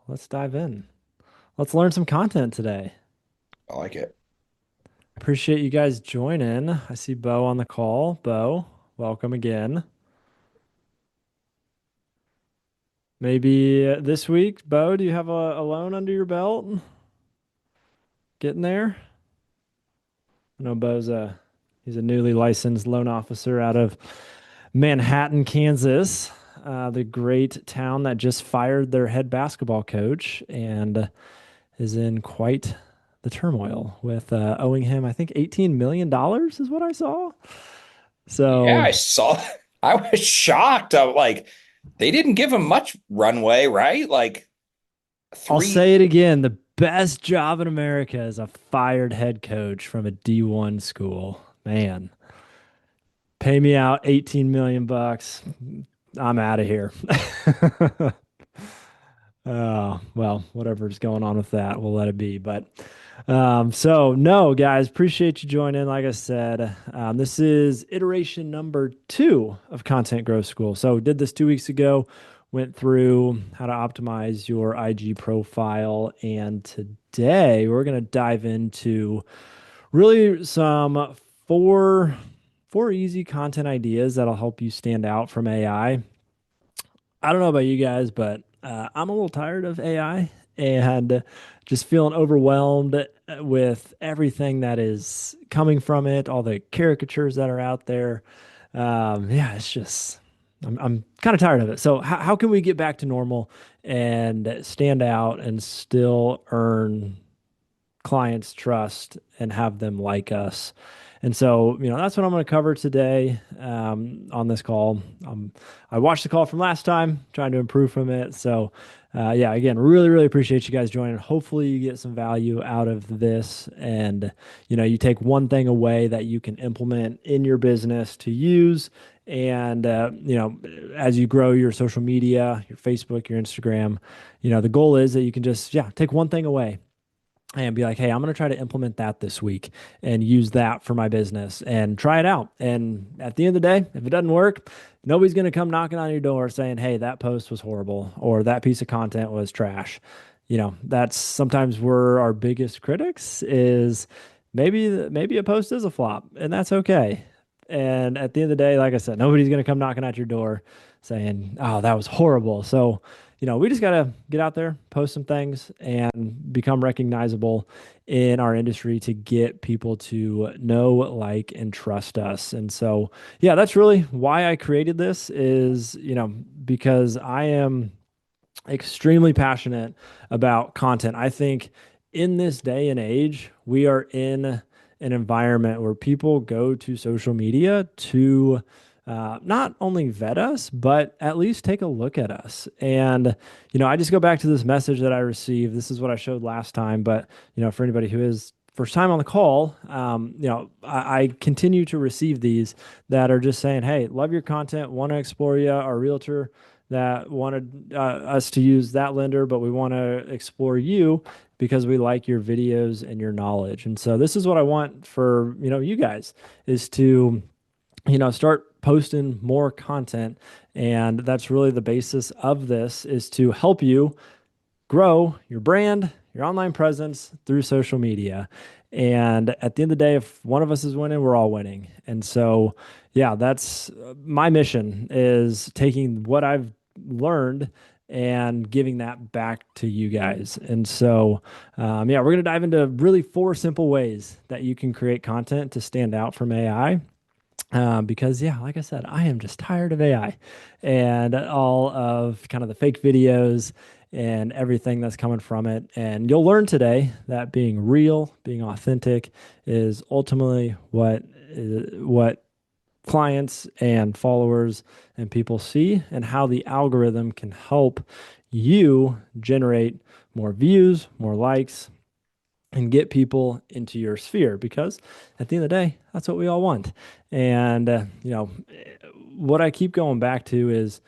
let's dive in. Let's learn some content today. I like it. Appreciate you guys joining. I see Bo on the call. Bo, welcome again. Maybe this week, Bo, do you have a loan under your belt? Getting there? I know he's a newly licensed loan officer out of Manhattan, Kansas, the great town that just fired their head basketball coach and is in quite the turmoil with owing him, I think, $18 million is what I saw. Yeah, So I saw. I was shocked. I'm like, they didn't give him much runway, right? Like I'll three. say it again. The best job in America is a fired head coach from a D1 school. Man, pay me out 18 million bucks. I'm out of here. Well, whatever's going on with that, we'll let it be. But so no, guys, appreciate you joining. Like I said, this is iteration number 2 of Content Growth School. So did this 2 weeks ago, went through how to optimize your IG profile, and today we're gonna dive into really some four four easy content ideas that'll help you stand out from AI. I don't know about you guys, but I'm a little tired of AI and just feeling overwhelmed with everything that is coming from it, all the caricatures that are out there. Yeah, it's just, I'm kind of tired of it. So, how can we get back to normal and stand out and still earn clients' trust and have them like us? And so, that's what I'm going to cover today on this call. I watched the call from last time, trying to improve from it. So, yeah, again, really, really appreciate you guys joining. Hopefully, you get some value out of this, and you take one thing away that you can implement in your business to use. And as you grow your social media, your Facebook, your Instagram, the goal is that you can just take one thing away and be like, hey, I'm going to try to implement that this week and use that for my business and try it out. And at the end of the day, if it doesn't work, nobody's going to come knocking on your door saying, hey, that post was horrible or that piece of content was trash. That's sometimes where our biggest critics is maybe a post is a flop and that's okay. And at the end of the day, like I said, nobody's going to come knocking at your door saying, oh, that was horrible. So, we just got to get out there, post some things, and become recognizable in our industry to get people to know, like, and trust us. And so, yeah, that's really why I created this is, because I am extremely passionate about content. I think in this day and age, we are in an environment where people go to social media to not only vet us, but at least take a look at us. And, I just go back to this message that I received. This is what I showed last time, but, for anybody who is first time on the call, I continue to receive these that are just saying, hey, love your content, want to explore you, our realtor that wanted us to use that lender, but we want to explore you because we like your videos and your knowledge. And so this is what I want for, you guys is to, start posting more content. And that's really the basis of this is to help you grow your brand, your online presence through social media. And at the end of the day, if one of us is winning, we're all winning. And so, yeah, that's my mission is taking what I've learned and giving that back to you guys. And so, yeah, we're going to dive into really 4 simple ways that you can create content to stand out from AI. Because yeah, like I said, I am just tired of AI and all of kind of the fake videos and everything that's coming from it. And you'll learn today that being real, being authentic is ultimately what clients and followers and people see and how the algorithm can help you generate more views, more likes, and get people into your sphere because at the end of the day, that's what we all want. And what I keep going back to is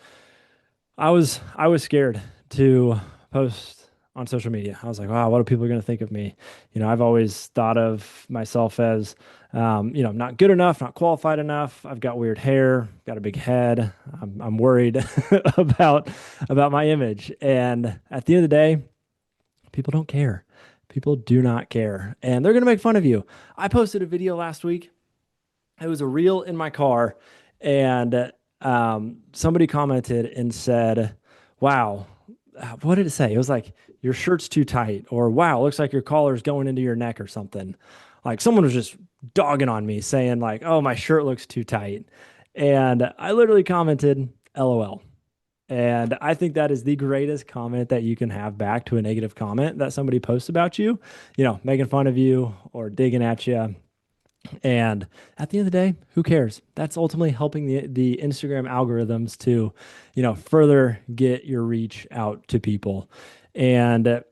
I was scared to post on social media. I was like, wow, what are people going to think of me? I've always thought of myself as, not good enough, not qualified enough. I've got weird hair, got a big head. I'm worried about my image. And at the end of the day, people don't care. People do not care, and they're going to make fun of you. I posted a video last week. It was a reel in my car, and somebody commented and said, "Wow, what did it say?" It was like, "Your shirt's too tight," or "Wow, looks like your collar's going into your neck," or something. Like someone was just dogging on me, saying like, "Oh, my shirt looks too tight," and I literally commented, "LOL." And I think that is the greatest comment that you can have back to a negative comment that somebody posts about you, making fun of you or digging at you. And at the end of the day, who cares? That's ultimately helping the Instagram algorithms to, further get your reach out to people. And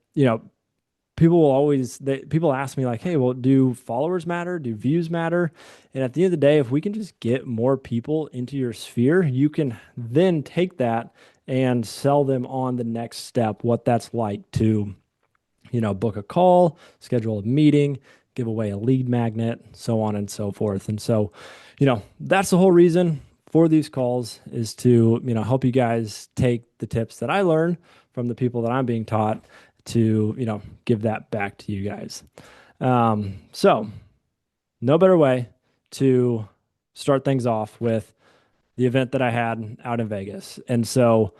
people will always people ask me like, "Hey, well, do followers matter? Do views matter?" And at the end of the day, if we can just get more people into your sphere, you can then take that and sell them on the next step, what that's like to book a call, schedule a meeting, give away a lead magnet, so on and so forth. And so, that's the whole reason for these calls is to, help you guys take the tips that I learn from the people that I'm being taught to, give that back to you guys. So no better way to start things off with the event that I had out in Vegas. And so,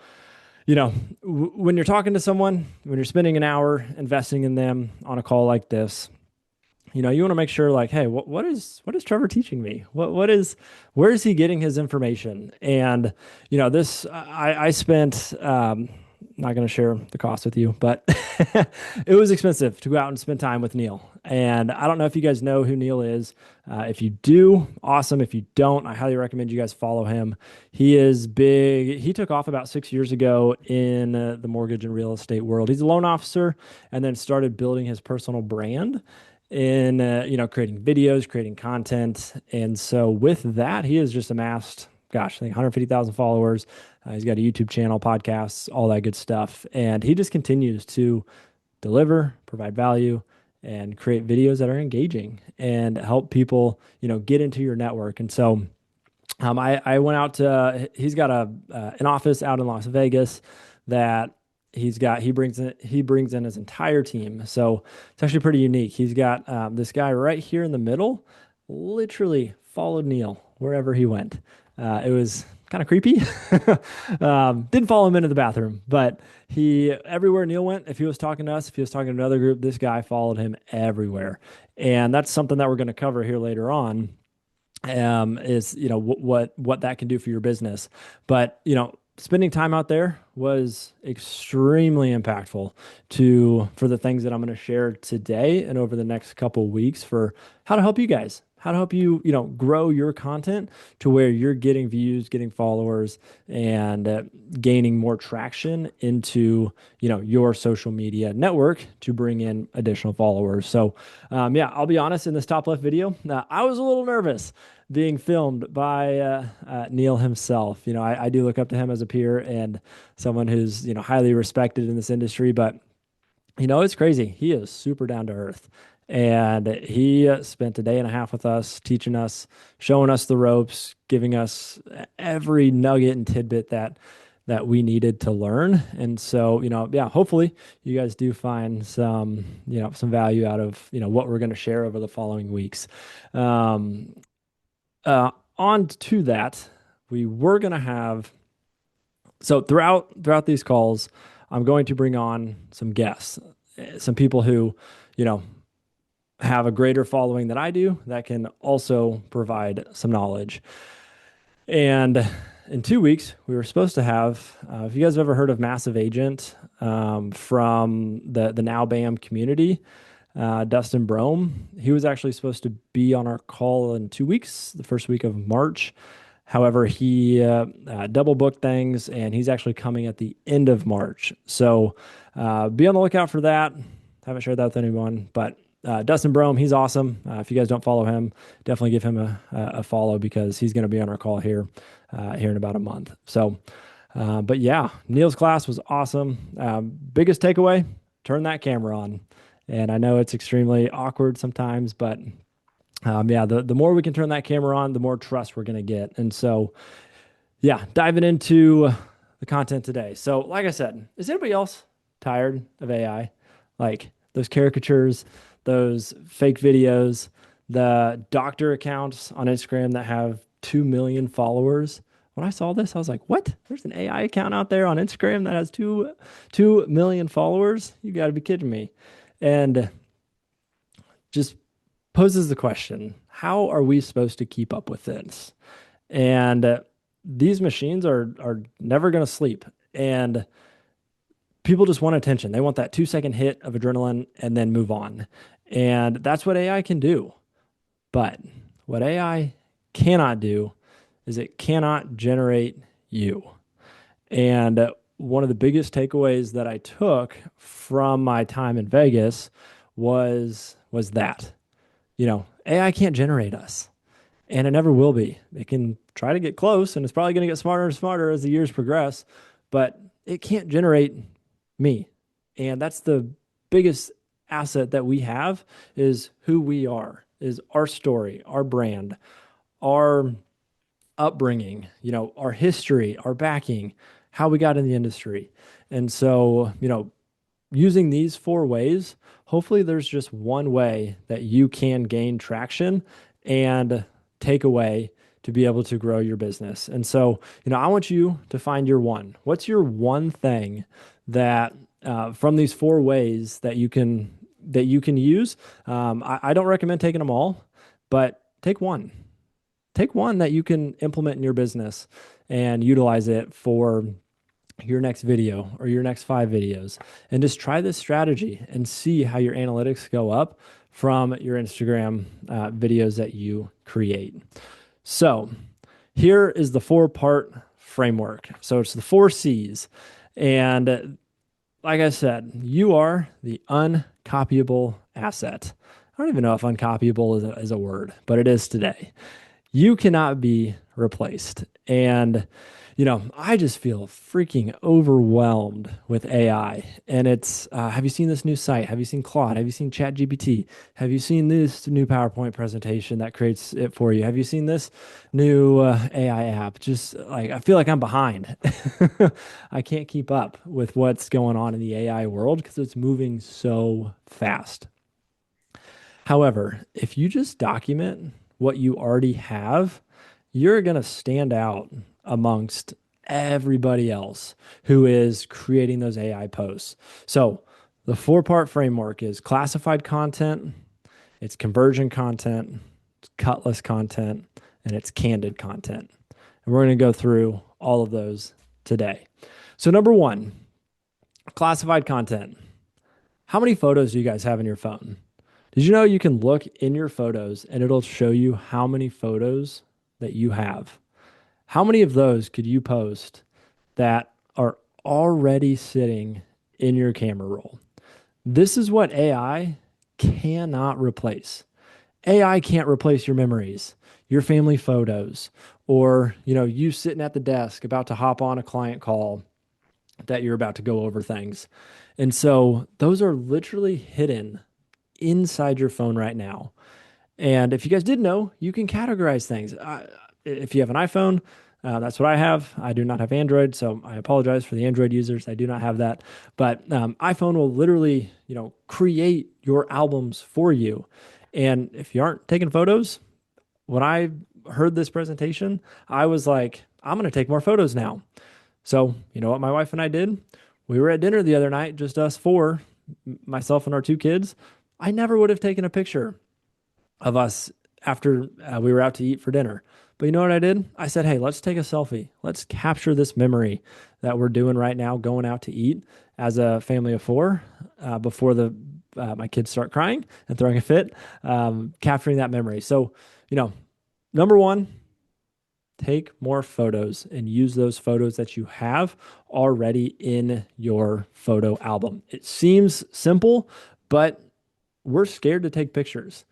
when you're talking to someone, when you're spending an hour investing in them on a call like this, you want to make sure like, hey, what is Trevor teaching me? Where is he getting his information? And this I spent not going to share the cost with you, but it was expensive to go out and spend time with Neil. And I don't know if you guys know who Neil is. If you do, awesome. If you don't, I highly recommend you guys follow him. He is big. He took off about 6 years ago in the mortgage and real estate world. He's a loan officer and then started building his personal brand in creating videos, creating content. And so with that, he has just amassed, gosh, I think 150,000 followers. He's got a YouTube channel, podcasts, all that good stuff. And he just continues to deliver, provide value, and create videos that are engaging and help people, get into your network. And so I went out to, he's got an office out in Las Vegas that he brings in his entire team. So it's actually pretty unique. He's got this guy right here in the middle, literally followed Neil wherever he went. It was kind of creepy. Didn't follow him into the bathroom, but he everywhere Neil went, if he was talking to us, if he was talking to another group, this guy followed him everywhere. And that's something that we're going to cover here later on is what that can do for your business. But spending time out there was extremely impactful for the things that I'm going to share today and over the next couple weeks for how to help you guys. How to help you, grow your content to where you're getting views, getting followers, and gaining more traction into, your social media network to bring in additional followers. So, yeah, I'll be honest. In this top left video, I was a little nervous being filmed by Neil himself. I do look up to him as a peer and someone who's highly respected in this industry. But it's crazy. He is super down to earth. And he spent a day and a half with us, teaching us, showing us the ropes, giving us every nugget and tidbit that we needed to learn. And so, yeah, hopefully you guys do find some value out of, what we're going to share over the following weeks. On to that, we were going to have, so throughout these calls, I'm going to bring on some guests, some people who, have a greater following than I do that can also provide some knowledge. And in 2 weeks, we were supposed to have, if you guys have ever heard of Massive Agent from the Now Bam community, Dustin Brome, he was actually supposed to be on our call in 2 weeks, the first week of March. However, he double booked things and he's actually coming at the end of March. So be on the lookout for that. Haven't shared that with anyone, but Dustin Brome, he's awesome. If you guys don't follow him, definitely give him a follow because he's going to be on our call here in about a month. So, but yeah, Neil's class was awesome. Biggest takeaway, turn that camera on. And I know it's extremely awkward sometimes, but yeah, the more we can turn that camera on, the more trust we're going to get. And so, yeah, diving into the content today. So, like I said, is anybody else tired of AI? Like those caricatures, those fake videos, the doctor accounts on Instagram that have 2 million followers. When I saw this, I was like, what? There's an AI account out there on Instagram that has 2 million followers? You got to be kidding me. And just poses the question, how are we supposed to keep up with this? And these machines are never going to sleep. And people just want attention. They want that 2 second hit of adrenaline and then move on. And that's what AI can do. But what AI cannot do is it cannot generate you. And one of the biggest takeaways that I took from my time in Vegas was that, AI can't generate us, and it never will be. It can try to get close, and it's probably going to get smarter and smarter as the years progress, but it can't generate me. And that's the biggest asset that we have is who we are, is our story, our brand, our upbringing, our history, our backing, how we got in the industry. And so, using these four ways, hopefully there's just one way that you can gain traction and take away to be able to grow your business. And so, I want you to find your one. What's your one thing that from these four ways that you can use? I don't recommend taking them all, but take one. Take one that you can implement in your business and utilize it for your next video or your next 5 videos, and just try this strategy and see how your analytics go up from your Instagram videos that you create. So here is the 4-part framework. So it's the 4 C's. And like I said, you are the uncopyable asset. I don't even know if uncopyable is a word, but it is today. You cannot be replaced. And, I just feel freaking overwhelmed with AI. And have you seen this new site? Have you seen Claude? Have you seen ChatGPT? Have you seen this new PowerPoint presentation that creates it for you? Have you seen this new AI app? Just like, I feel like I'm behind. I can't keep up with what's going on in the AI world because it's moving so fast. However, if you just document what you already have, you're going to stand out amongst everybody else who is creating those AI posts. So, the 4-part framework is classified content, it's conversion content, it's cutless content, and it's candid content. And we're going to go through all of those today. So, number one, classified content. How many photos do you guys have in your phone? Did you know you can look in your photos and it'll show you how many photos that you have? How many of those could you post that are already sitting in your camera roll? This is what AI cannot replace. AI can't replace your memories, your family photos, or, you sitting at the desk about to hop on a client call that you're about to go over things. And so those are literally hidden inside your phone right now. And if you guys didn't know, you can categorize things. If you have an iPhone, that's what I have. I do not have Android, so I apologize for the Android users. I do not have that. But iPhone will literally, create your albums for you. And if you aren't taking photos, when I heard this presentation, I was like, I'm going to take more photos now. So, you know what my wife and I did? We were at dinner the other night, just us four, myself and our 2 kids. I never would have taken a picture of us after we were out to eat for dinner. But you know what I did? I said, hey, let's take a selfie. Let's capture this memory that we're doing right now, going out to eat as a family of 4 before my kids start crying and throwing a fit, capturing that memory. So, number one, take more photos and use those photos that you have already in your photo album. It seems simple, but we're scared to take pictures.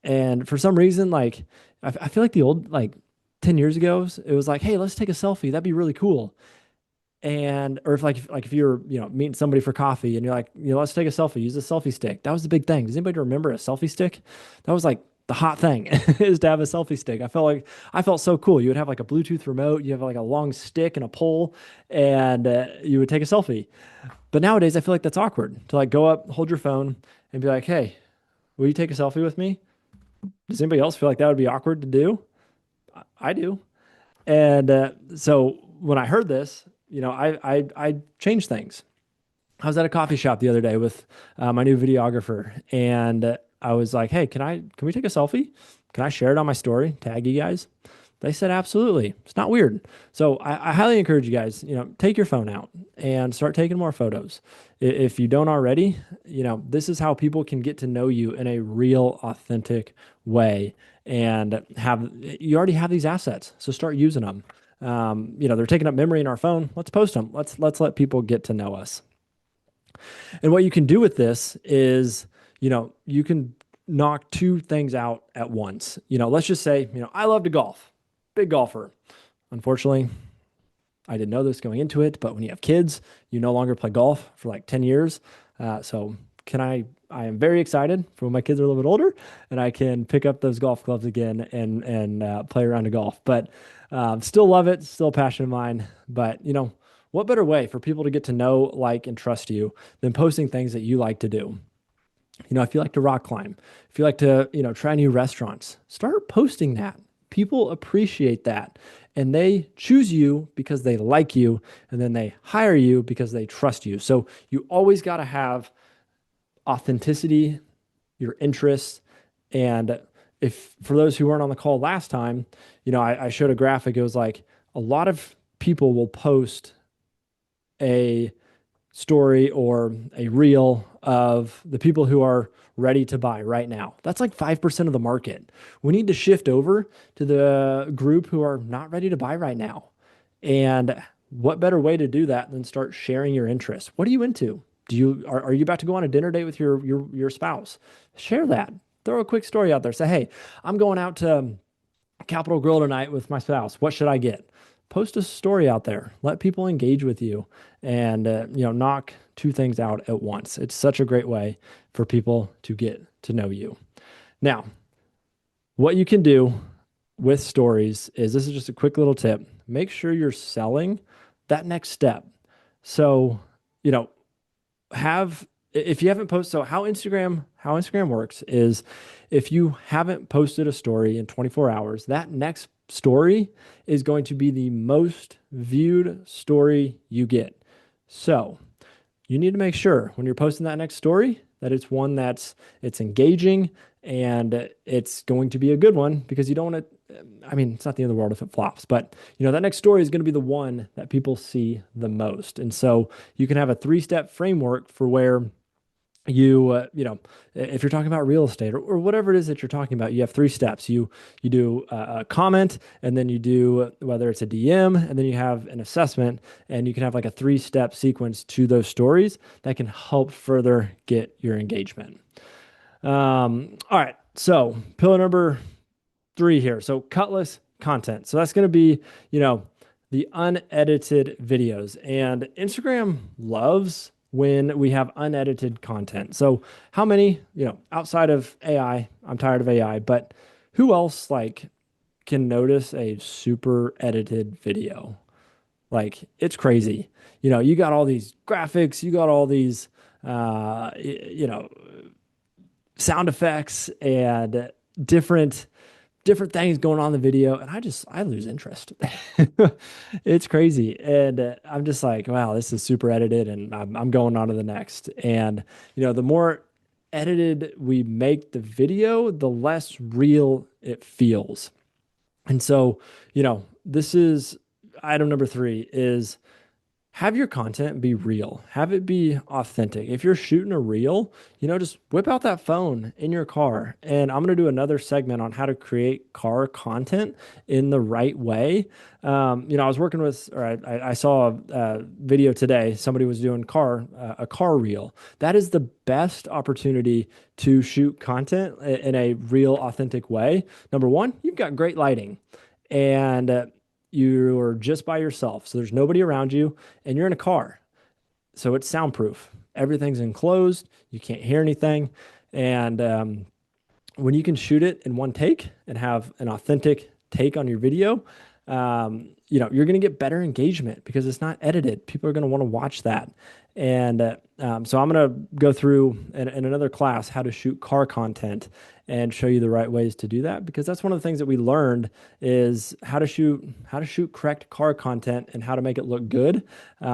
And for some reason, like, I feel like the old, like 10 years ago, it was like, hey, let's take a selfie. That'd be really cool. And or if like if you're meeting somebody for coffee and you're like, let's take a selfie, use a selfie stick. That was the big thing. Does anybody remember a selfie stick? That was like the hot thing is to have a selfie stick. I felt so cool. You would have like a Bluetooth remote, you have like a long stick and a pole, and you would take a selfie. But nowadays I feel like that's awkward to like go up, hold your phone, and be like, hey, will you take a selfie with me? Does anybody else feel like that would be awkward to do? I do. And so when I heard this, I changed things. I was at a coffee shop the other day with my new videographer, and I was like, "Hey, can we take a selfie? Can I share it on my story? Tag you guys?" They said, "Absolutely. It's not weird." So I highly encourage you guys, take your phone out and start taking more photos. If you don't already, this is how people can get to know you in a real, authentic way, and have you already have these assets, so start using them. They're taking up memory in our phone. Let's post them. Let's let people get to know us. And what you can do with this is, you can knock two things out at once. Let's just say, I love to golf, big golfer. Unfortunately, I didn't know this going into it, but when you have kids, you no longer play golf for like 10 years. So I am very excited for when my kids are a little bit older and I can pick up those golf clubs again and play around a golf. But still love it, still a passion of mine. But what better way for people to get to know, like, and trust you than posting things that you like to do? If you like to rock climb, if you like to, try new restaurants, start posting that. People appreciate that. And they choose you because they like you. And then they hire you because they trust you. So you always got to have authenticity, your interests. And if for those who weren't on the call last time, I showed a graphic. It was like a lot of people will post a story or a reel of the people who are ready to buy right now. That's like 5% of the market. We need to shift over to the group who are not ready to buy right now. And what better way to do that than start sharing your interests? What are you into? Are you about to go on a dinner date with your spouse? Share that. Throw a quick story out there. Say, hey, I'm going out to Capital Grill tonight with my spouse. What should I get? Post a story out there. Let people engage with you, and knock two things out at once. It's such a great way for people to get to know you. Now, what you can do with stories is, this is just a quick little tip. Make sure you're selling that next step. So, you know, have if you haven't posted, so how Instagram works is, if you haven't posted a story in 24 hours, that next story is going to be the most viewed story you get. So you need to make sure when you're posting that next story that it's one it's engaging and it's going to be a good one, because you don't want to, I mean, it's not the end of the world if it flops, but that next story is going to be the one that people see the most. And so you can have a three-step framework for where if you're talking about real estate, or whatever it is that you're talking about, you have three steps. You do a comment, and then you do, whether it's a DM, and then you have an assessment, and you can have like a three-step sequence to those stories that can help further get your engagement. All right, so pillar number 3 here. So cutless content. So that's going to be, the unedited videos, and Instagram loves when we have unedited content. So how many, outside of AI, I'm tired of AI, but who else like can notice a super edited video? Like, it's crazy. You got all these graphics, you got all these, sound effects and different things going on in the video, and I lose interest. It's crazy, and I'm just like, wow, this is super edited, and I'm going on to the next. And the more edited we make the video, the less real it feels. And so this is item number 3, is have your content be real, have it be authentic. If you're shooting a reel, just whip out that phone in your car. And I'm going to do another segment on how to create car content in the right way. I was working with, or I saw a video today. Somebody was doing a car reel. That is the best opportunity to shoot content in a real, authentic way. Number one, you've got great lighting. And you're just by yourself. So there's nobody around you and you're in a car. So it's soundproof. Everything's enclosed. You can't hear anything. And when you can shoot it in one take and have an authentic take on your video, you're going to get better engagement because it's not edited. People are going to want to watch that. And so I'm going to go through in another class how to shoot car content and show you the right ways to do that, because that's one of the things that we learned is how to shoot correct car content and how to make it look good.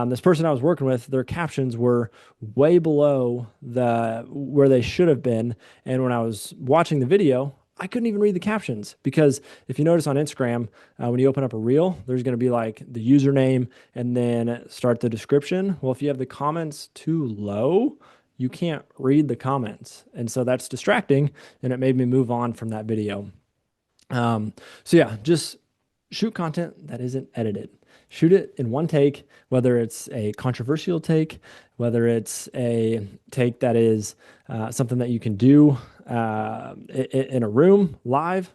This person I was working with, their captions were way below the where they should have been, and when I was watching the video, I couldn't even read the captions because if you notice on Instagram, when you open up a reel, there's going to be like the username and then start the description. Well, if you have the comments too low, you can't read the comments. And so that's distracting. And it made me move on from that video. Um, so yeah, just shoot content that isn't edited. Shoot it in one take, whether it's a controversial take, whether it's a take that is something that you can do in a room live.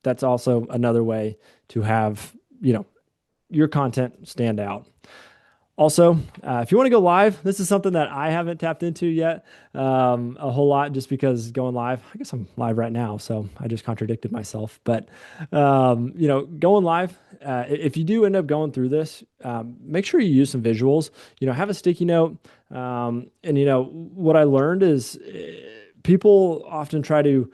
That's also another way to have, your content stand out. Also, if you want to go live, this is something that I haven't tapped into yet a whole lot just because going live, I guess I'm live right now, so I just contradicted myself. But, going live, if you do end up going through this, make sure you use some visuals, have a sticky note. What I learned is people often try to,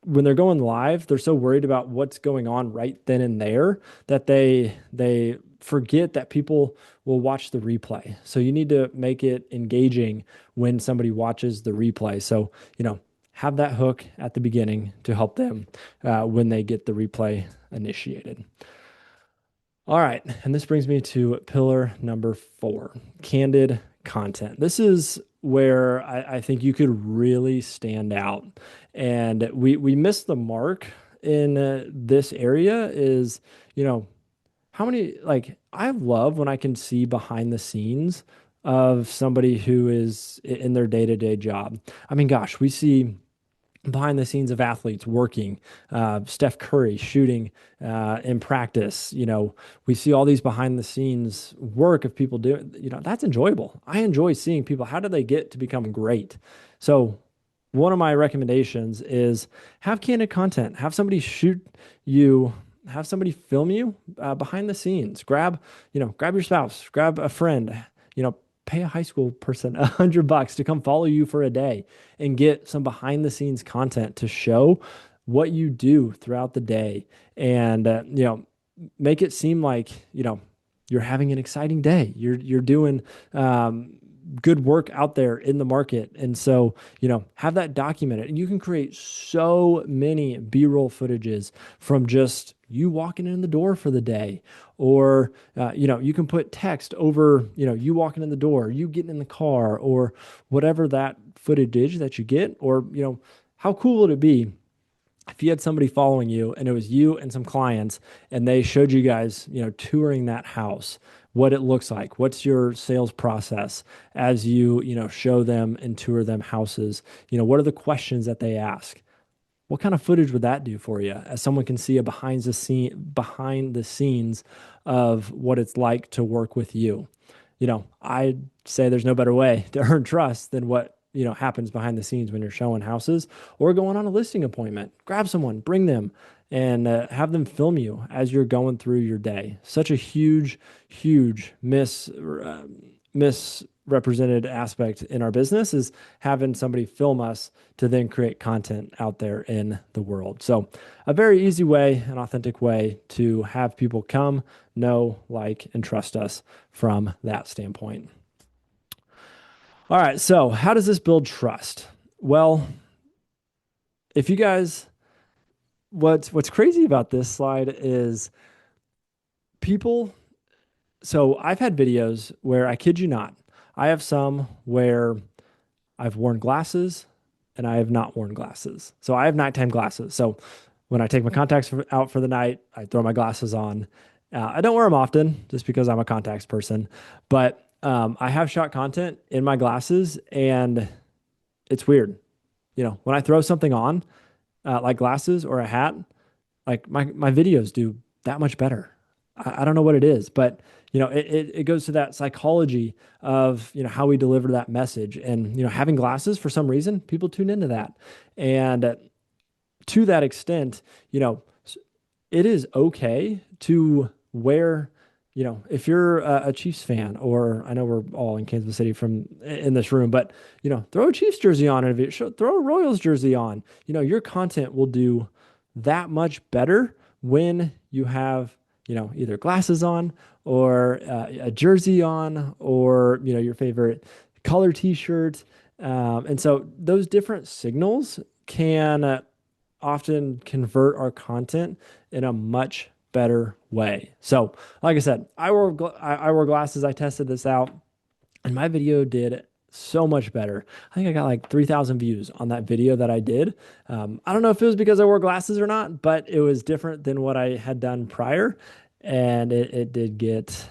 when they're going live, they're so worried about what's going on right then and there that they forget that people will watch the replay. So you need to make it engaging when somebody watches the replay. So, have that hook at the beginning to help them when they get the replay initiated. All right. And this brings me to pillar number 4, candid content. This is where I think you could really stand out. And we missed the mark in this area is, how many, like, I love when I can see behind the scenes of somebody who is in their day-to-day job. I mean, gosh, we see behind the scenes of athletes working, Steph Curry shooting in practice. We see all these behind the scenes work of people doing, that's enjoyable. I enjoy seeing people. How do they get to become great? So one of my recommendations is have candid content, have somebody shoot you, have somebody film you behind the scenes, grab your spouse, grab a friend, pay a high school person $100 to come follow you for a day and get some behind the scenes content to show what you do throughout the day. And, make it seem like, you're having an exciting day. You're doing, good work out there in the market. And so, have that documented, and you can create so many B-roll footages from just you walking in the door for the day, or, you can put text over, you walking in the door, you getting in the car, or whatever that footage is that you get, or, how cool would it be if you had somebody following you and it was you and some clients and they showed you guys, touring that house, what it looks like, what's your sales process as you, show them and tour them houses, what are the questions that they ask? What kind of footage would that do for you as someone can see a behind the scenes of what it's like to work with you? I'd say there's no better way to earn trust than what, happens behind the scenes when you're showing houses or going on a listing appointment. Grab someone, bring them, and have them film you as you're going through your day. Such a huge, huge misrepresented aspect in our business is having somebody film us to then create content out there in the world. So a very easy way, an authentic way to have people come, know, like, and trust us from that standpoint. All right, so how does this build trust? Well, if you guys, what's crazy about this slide is people. So I've had videos where, I kid you not, I have some where I've worn glasses and I have not worn glasses. So I have nighttime glasses. So when I take my contacts out for the night, I throw my glasses on. I don't wear them often just because I'm a contacts person, but I have shot content in my glasses and it's weird. When I throw something on, like glasses or a hat, like my videos do that much better. I don't know what it is, but it goes to that psychology of, how we deliver that message. And, having glasses for some reason, people tune into that. And to that extent, it is okay to wear, if you're a Chiefs fan, or I know we're all in Kansas City from in this room, but throw a Chiefs jersey on, and if you throw a Royals jersey on, your content will do that much better when you have, either glasses on, or a jersey on, or your favorite color T-shirt. And so those different signals can often convert our content in a much better way. So, like I said, I wore glasses. I tested this out, and my video did so much better. I think I got like 3,000 views on that video that I did. I don't know if it was because I wore glasses or not, but it was different than what I had done prior, and it did get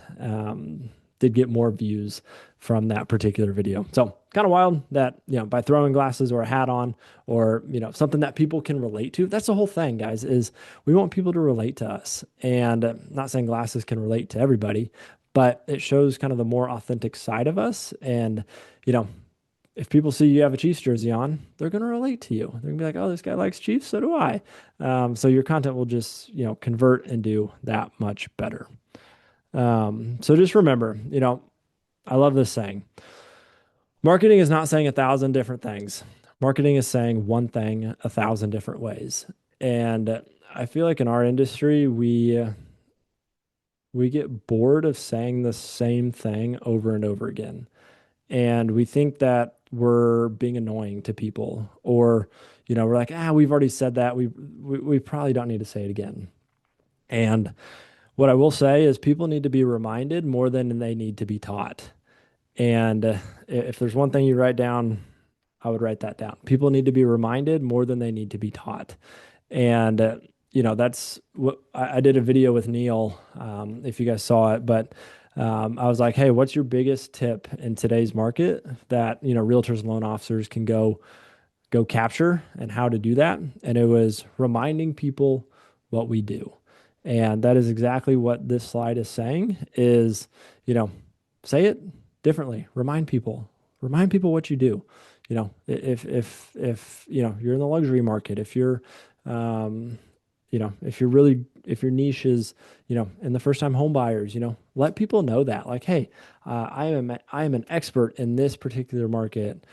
more views from that particular video. So kind of wild that, by throwing glasses or a hat on, or, something that people can relate to. That's the whole thing, guys, is we want people to relate to us. And not saying glasses can relate to everybody, but it shows kind of the more authentic side of us. And, you know, if people see you have a Chiefs jersey on, they're going to relate to you. They're going to be like, oh, this guy likes Chiefs. So do I. So your content will just, convert and do that much better. So just remember, I love this saying. Marketing is not saying 1,000 different things. Marketing is saying one thing 1,000 different ways. And I feel like in our industry, we get bored of saying the same thing over and over again. And we think that we're being annoying to people, or, we're like, we've already said that. We probably don't need to say it again. And what I will say is people need to be reminded more than they need to be taught. And if there's one thing you write down, I would write that down. People need to be reminded more than they need to be taught. And, that's what I did a video with Neil, if you guys saw it, but I was like, hey, what's your biggest tip in today's market that, realtors and loan officers can go capture, and how to do that? And it was reminding people what we do. And that is exactly what this slide is saying is, say it differently. Remind people what you do. If you're in the luxury market, if you're, if your niche is, in the first time home buyers, let people know that, like, hey, I am an expert in this particular market.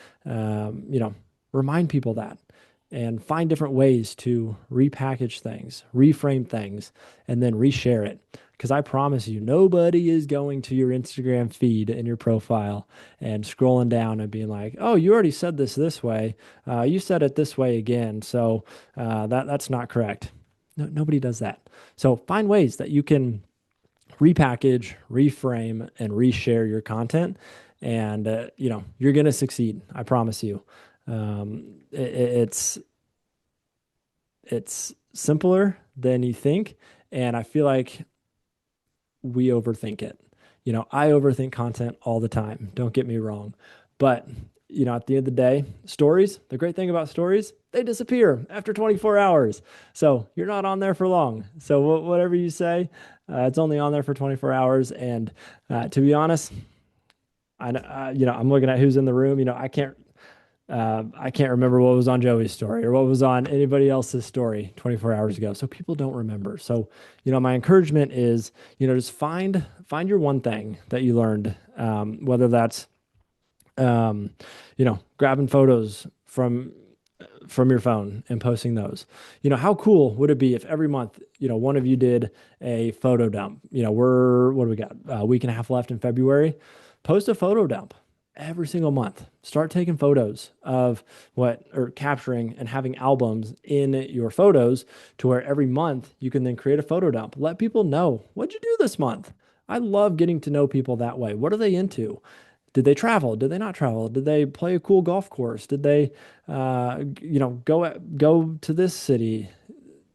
Remind people that, and find different ways to repackage things, reframe things, and then reshare it. Because I promise you, nobody is going to your Instagram feed and your profile and scrolling down and being like, "Oh, you already said this way. You said it this way again, so that's not correct." No, nobody does that. So find ways that you can repackage, reframe, and reshare your content, and you're gonna succeed. I promise you. It's simpler than you think, and I feel like we overthink it. I overthink content all the time. Don't get me wrong. But, at the end of the day, stories, the great thing about stories, they disappear after 24 hours. So you're not on there for long. So whatever you say, it's only on there for 24 hours. And to be honest, I'm looking at who's in the room. I can't remember what was on Joey's story or what was on anybody else's story 24 hours ago. So people don't remember. So, my encouragement is, just find your one thing that you learned, whether that's, grabbing photos from your phone and posting those. How cool would it be if every month, one of you did a photo dump? What do we got? A week and a half left in February. Post a photo dump every single month. Start taking photos of or capturing and having albums in your photos, to where every month you can then create a photo dump. Let people know, what'd you do this month? I love getting to know people that way. What are they into? Did they travel? Did they not travel? Did they play a cool golf course? Did they, go to this city?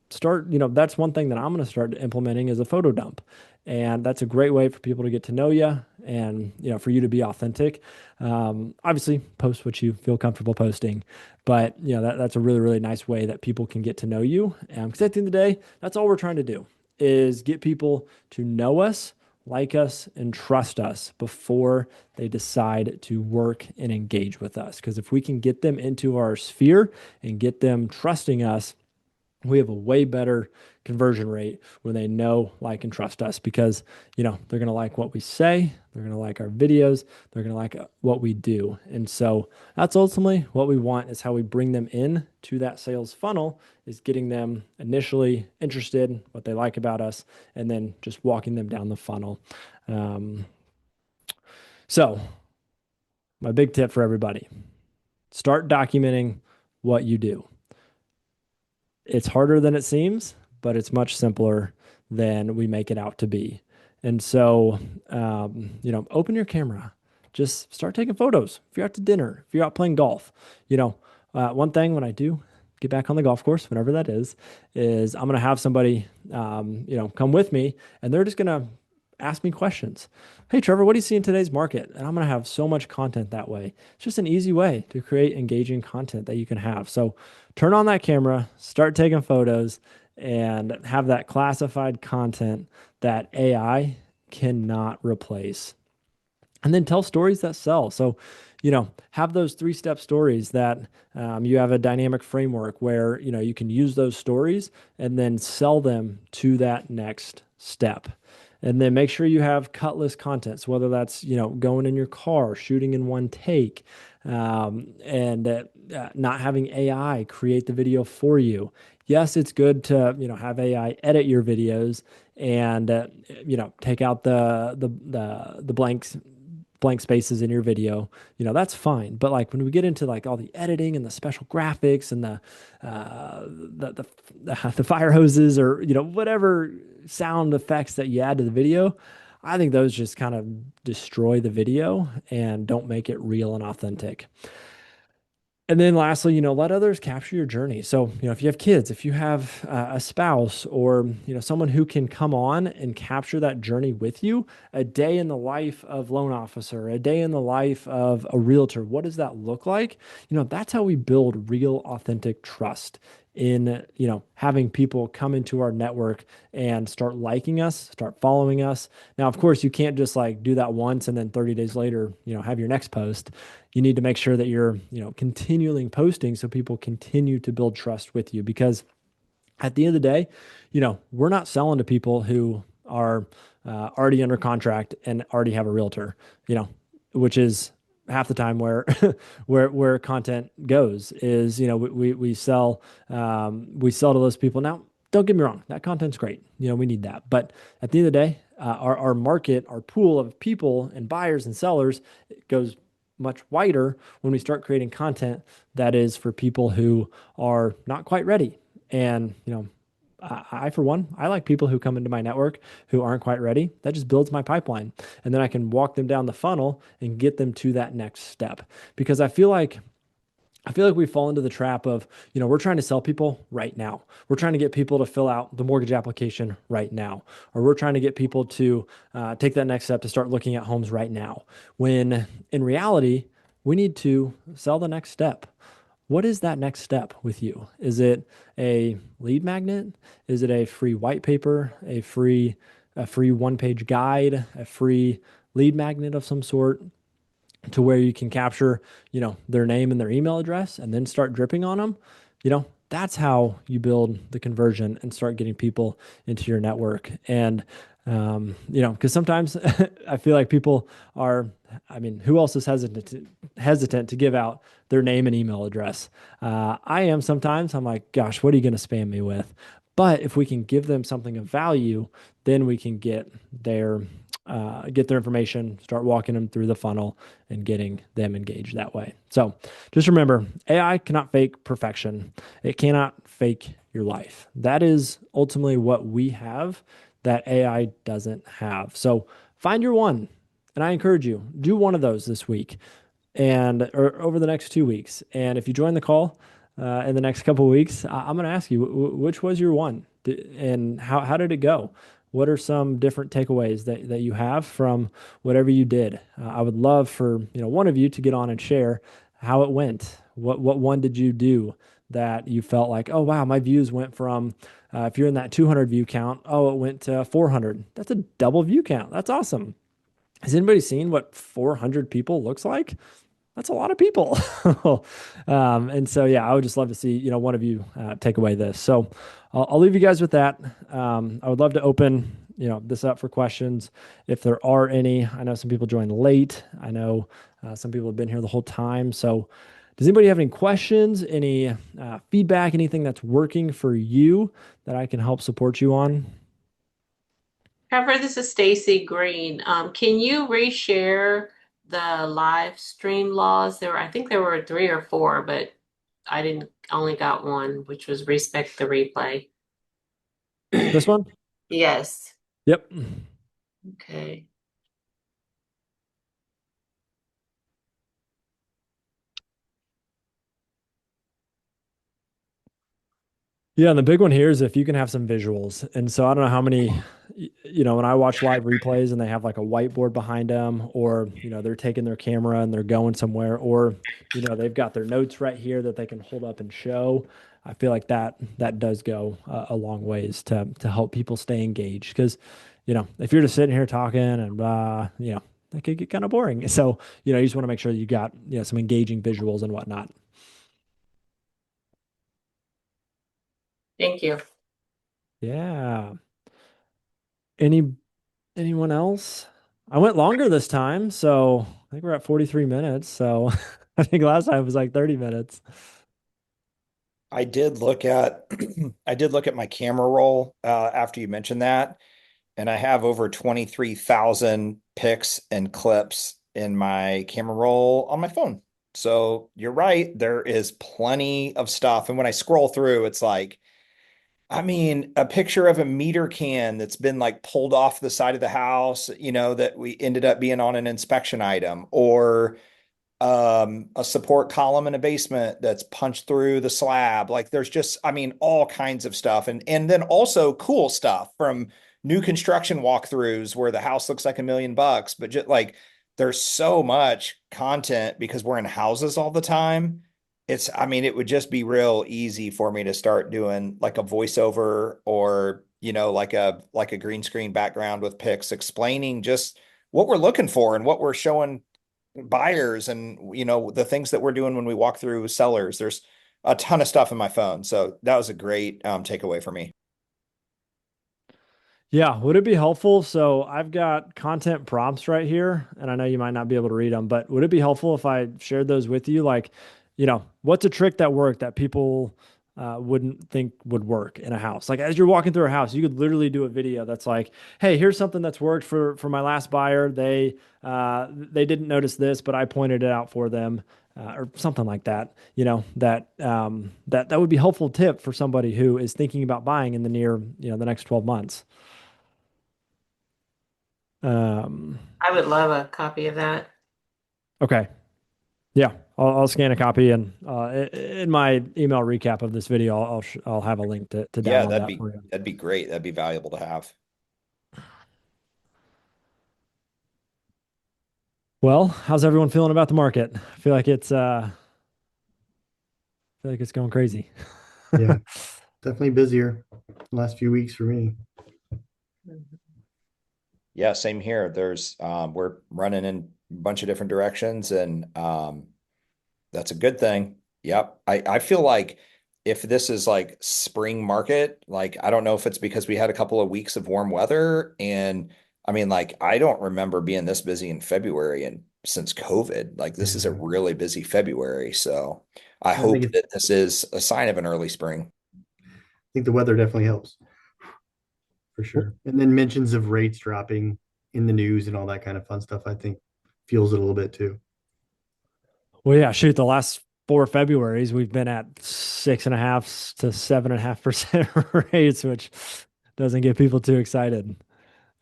That's one thing that I'm going to start implementing, is a photo dump. And that's a great way for people to get to know you, and, for you to be authentic. Obviously post what you feel comfortable posting, but that's a really, really nice way that people can get to know you. Because at the end of the day, that's all we're trying to do is get people to know us, like us, and trust us before they decide to work and engage with us. Because if we can get them into our sphere and get them trusting us, we have a way better conversion rate when they know, like, and trust us because, they're going to like what we say. They're going to like our videos. They're going to like what we do. And so that's ultimately what we want is how we bring them in to that sales funnel is getting them initially interested, what they like about us, and then just walking them down the funnel. Um, so my big tip for everybody, start documenting what you do. It's harder than it seems, but it's much simpler than we make it out to be. And so, open your camera, just start taking photos. If you're out to dinner, if you're out playing golf, one thing when I do get back on the golf course, whenever that is I'm going to have somebody, come with me and they're just going to ask me questions. Hey, Trevor, what do you see in today's market? And I'm going to have so much content that way. It's just an easy way to create engaging content that you can have. So turn on that camera, start taking photos, and have that classified content that AI cannot replace. And then tell stories that sell. So, have those 3-step stories that you have a dynamic framework where, you can use those stories and then sell them to that next step. And then make sure you have cutless content. So whether that's, going in your car, shooting in one take, and not having AI create the video for you. Yes, it's good to, have AI edit your videos and, take out the blank spaces in your video, that's fine. But like when we get into like all the editing and the special graphics and the fire hoses or whatever sound effects that you add to the video, I think those just kind of destroy the video and don't make it real and authentic. And then lastly, let others capture your journey. So, if you have kids, if you have a spouse or, someone who can come on and capture that journey with you, a day in the life of loan officer, a day in the life of a realtor, what does that look like? That's how we build real, authentic trust in, having people come into our network and start liking us, start following us. Now, of course, you can't just like do that once and then 30 days later, have your next post. You need to make sure that you're, continually posting so people continue to build trust with you because at the end of the day, we're not selling to people who are already under contract and already have a realtor, which is half the time where where content goes is, we sell to those people. Now, don't get me wrong, that content's great. We need that. But at the end of the day, our market, our pool of people and buyers and sellers goes much wider when we start creating content that is for people who are not quite ready. And, I, for one, I like people who come into my network who aren't quite ready. That just builds my pipeline. And then I can walk them down the funnel and get them to that next step. Because I feel like we fall into the trap of, we're trying to sell people right now. We're trying to get people to fill out the mortgage application right now. Or we're trying to get people to take that next step to start looking at homes right now. When in reality, we need to sell the next step. What is that next step with you? Is it a lead magnet? Is it a free white paper, a free one-page guide, a free lead magnet of some sort? To where you can capture, their name and their email address and then start dripping on them, that's how you build the conversion and start getting people into your network. And, because sometimes I feel like people are, who else is hesitant to give out their name and email address? I am sometimes. I'm like, gosh, what are you going to spam me with? But if we can give them something of value, then we can get their information, start walking them through the funnel and getting them engaged that way. So just remember, AI cannot fake perfection. It cannot fake your life. That is ultimately what we have that AI doesn't have. So find your one. And I encourage you, do one of those this week or over the next 2 weeks. And if you join the call in the next couple of weeks, I'm going to ask you, which was your one and how did it go? What are some different takeaways that you have from whatever you did? I would love for one of you to get on and share how it went. What one did you do that you felt like, oh, wow, my views went from, if you're in that 200 view count, oh, it went to 400. That's a double view count. That's awesome. Has anybody seen what 400 people looks like? That's a lot of people. And so, yeah, I would just love to see, one of you take away this. So I'll leave you guys with that. I would love to open, this up for questions if there are any. I know some people joined late. I know some people have been here the whole time. So does anybody have any questions, any feedback, anything that's working for you that I can help support you on? Trevor, this is Stacy Green. Can you reshare the live stream laws? I think there were three or four, but I didn't only got one, which was respect the replay. This one? Yes. Yep. Okay. Yeah, and the big one here is if you can have some visuals. And so I don't know how many, when I watch live replays and they have like a whiteboard behind them, or, they're taking their camera and they're going somewhere, or, they've got their notes right here that they can hold up and show. I feel like that does go a long ways to help people stay engaged. Because, if you're just sitting here talking and that could get kind of boring. So, you just want to make sure that you got, some engaging visuals and whatnot. Thank you. Yeah. Any Anyone else? I went longer this time, so I think we're at 43 minutes. So I think last time was like 30 minutes. I did look at I did look at my camera roll after you mentioned that, and I have over 23,000 pics and clips in my camera roll on my phone. So you're right, there is plenty of stuff. And when I scroll through, it's like, I mean, a picture of a meter can that's been like pulled off the side of the house, that we ended up being on an inspection item, or a support column in a basement that's punched through the slab. Like there's just, I mean, all kinds of stuff. And then also cool stuff from new construction walkthroughs where the house looks like $1 million, but just like there's so much content because we're in houses all the time. I mean, it would just be real easy for me to start doing like a voiceover, or, like a green screen background with pics explaining just what we're looking for and what we're showing buyers, and the things that we're doing when we walk through sellers. There's a ton of stuff in my phone, so that was a great takeaway for me. Yeah, would it be helpful? So I've got content prompts right here, and I know you might not be able to read them, but would it be helpful if I shared those with you? Like, what's a trick that worked that people wouldn't think would work in a house? Like as you're walking through a house, you could literally do a video that's like, "Hey, here's something that's worked for my last buyer. They didn't notice this, but I pointed it out for them." Or something like that, that would be helpful tip for somebody who is thinking about buying in the next 12 months. Um, I would love a copy of that. okay. Yeah, I'll scan a copy and in my email recap of this video, I'll have a link to Yeah, download that for you. that'd be great. That'd be valuable to have. Well, how's everyone feeling about the market? I feel like it's going crazy. Yeah, definitely busier last few weeks for me. Yeah, same here. We're running in a bunch of different directions, and that's a good thing. Yep. I feel like if this is like spring market, like I don't know if it's because we had a couple of weeks of warm weather, and I mean, like I don't remember being this busy in February and since COVID. Like this is a Yeah, really busy February. So I I think hope that this is a sign of an early spring. the weather definitely helps for sure. And then mentions of rates dropping in the news and all that kind of fun stuff, I think fuels it a little bit too. Well, yeah, shoot, the last 4 Februarys we've been at 6.5 to 7.5% rates, which doesn't get people too excited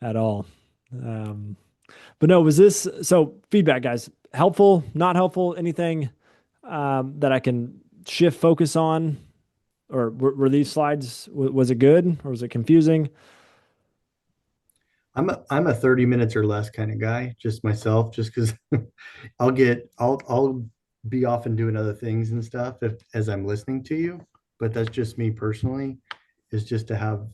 at all. Um, but no, was this so feedback, guys? Helpful, not helpful? Anything that I can shift focus on, or were these slides? Was it good or was it confusing? I'm a 30 minutes or less kind of guy, just myself, just because I'll be off and doing other things and stuff as I'm listening to you. But that's just me personally, is just to have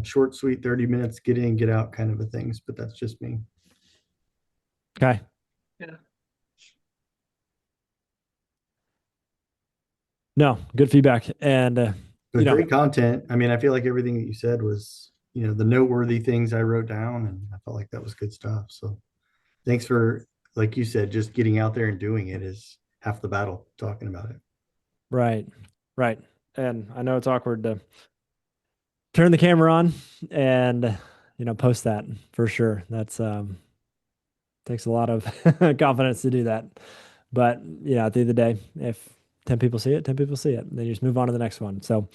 short, sweet 30 minutes, get in, get out kind of a things. But that's just me. Okay. Yeah. No, good feedback. And, But great content. I mean, I feel like everything that you said was, the noteworthy things I wrote down, and I felt like that was good stuff. So thanks for, like you said, just getting out there and doing it is half the battle, talking about it. right, right. And I know it's awkward to turn the camera on and, post that for sure. That's, takes a lot of confidence to do that. But, at the end of the day, if 10 people see it, 10 people see it, then you just move on to the next one. So,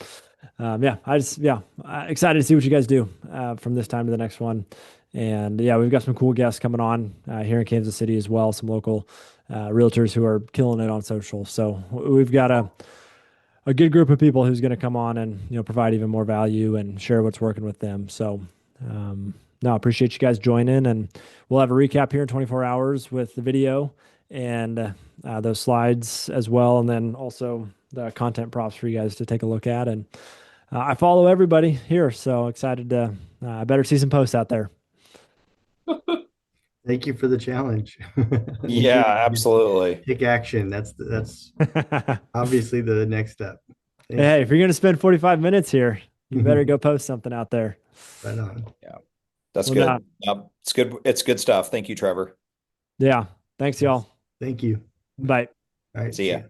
excited to see what you guys do from this time to the next one. And yeah, we've got some cool guests coming on here in Kansas City as well. Some local realtors who are killing it on social. So we've got a good group of people who's going to come on and provide even more value and share what's working with them. So no, I appreciate you guys joining, and we'll have a recap here in 24 hours with the video and those slides as well, and then also the content props for you guys to take a look at. And I follow everybody here, so excited to I better see some posts out there. Thank you for the challenge. Yeah, absolutely. Take action. That's obviously the next step. Thanks. Hey, if you're going to spend 45 minutes here, you better go post something out there. Right on. Yeah, that's Well, good. It's good. It's good stuff. Thank you, Trevor. Yeah. Thanks, y'all. Thank you. Bye. All right. See ya.